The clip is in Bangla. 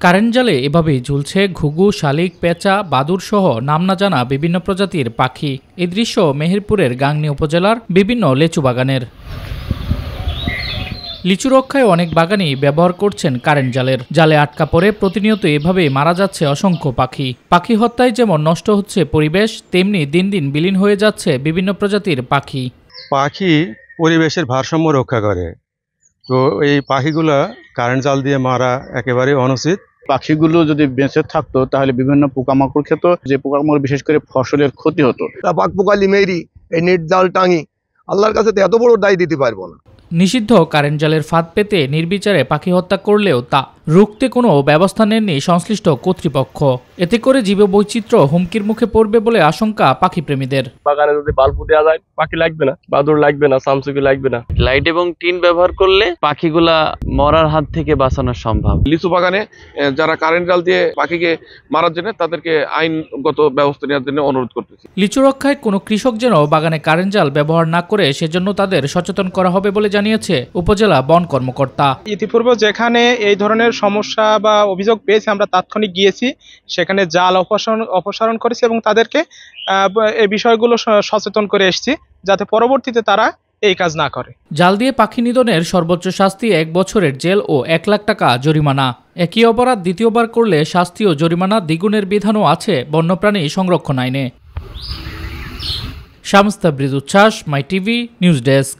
কারেন্ট জালে এভাবেই ঝুলছে ঘুঘু, শালিক, পেঁচা, বাদুড় সহ নাম না জানা বিভিন্ন প্রজাতির পাখি। এই দৃশ্য মেহেরপুরের গাংনী উপজেলার বিভিন্ন লেচু বাগানের। লিচু রক্ষায় অনেক বাগানি ব্যবহার করছেন কারেন্ট জালে আটকা পড়ে প্রতিনিয়ত এভাবে মারা যাচ্ছে অসংখ্য পাখি হত্যায় যেমন নষ্ট হচ্ছে পরিবেশ, তেমনি দিন দিন বিলীন হয়ে যাচ্ছে বিভিন্ন প্রজাতির পাখি পরিবেশের ভারসাম্য রক্ষা করে। তো এই পাখিগুলা কারেন্ট জাল দিয়ে মারা একেবারে অনুচিত। পাখিগুলো যদি বেঁচে থাকতো তাহলে বিভিন্ন পোকামাকড় খেত, যে পোকামাকড় বিশেষ করে ফসলের ক্ষতি হতো। পাক পোকালি মেরি এই নেট জাল টাঙি আল্লাহর কাছে তো এত বড় দায় দিতে পারবো না। নিষিদ্ধ কারেন্ট জালের ফাঁদ পেতে নির্বিচারে পাখি হত্যা করলেও তা রুখতে কোনো ব্যবস্থা নেননি সংশ্লিষ্ট কর্তৃপক্ষ। এতে করে জীববৈচিত্র্য হুমকির মুখে পড়বে বলে আশঙ্কা পাখি প্রেমীদের। বাগানে যদি বাল্ব দেওয়া যায় পাখি লাগবে না, বাদুড় লাগবে না, শামসুকি লাগবে না। লাইট এবং টিন ব্যবহার করলে পাখিগুলা মরার হাত থেকে বাঁচানো সম্ভব। লিচু বাগানে যারা কারেন্ট জাল দিয়ে পাখিকে মারার জন্য তাদেরকে আইনগত ব্যবস্থা নেওয়ার জন্য অনুরোধ করতেছি। লিচু রক্ষায় কোনো কৃষক যেন বাগানে কারেন্ট জাল ব্যবহার না করে সেজন্য তাদের সচেতন করা হবে বলে জানিয়েছে উপজেলা বন কর্মকর্তা। ইতিপূর্বে যেখানে এই ধরনের সমস্যা বা অভিযোগ পেয়েছি আমরা তাৎক্ষণিক গিয়েছি, সেখানে জাল অপসারণ করেছি এবং তাদেরকে এই বিষয়গুলো সচেতন করে এসেছি যাতে পরবর্তীতে তারা এই কাজ না করে। জাল দিয়ে পাখি নিধনের সর্বোচ্চ শাস্তি 1 বছরের জেল ও 1 লাখ টাকা জরিমানা। একই অপরাধ দ্বিতীয়বার করলে শাস্তি ও জরিমানা দ্বিগুণের বিধানও আছে বন্যপ্রাণী সংরক্ষণ আইনে। শামস তাবরিজ উচ্ছ্বাস, মাই টিভি নিউজ ডেস্ক।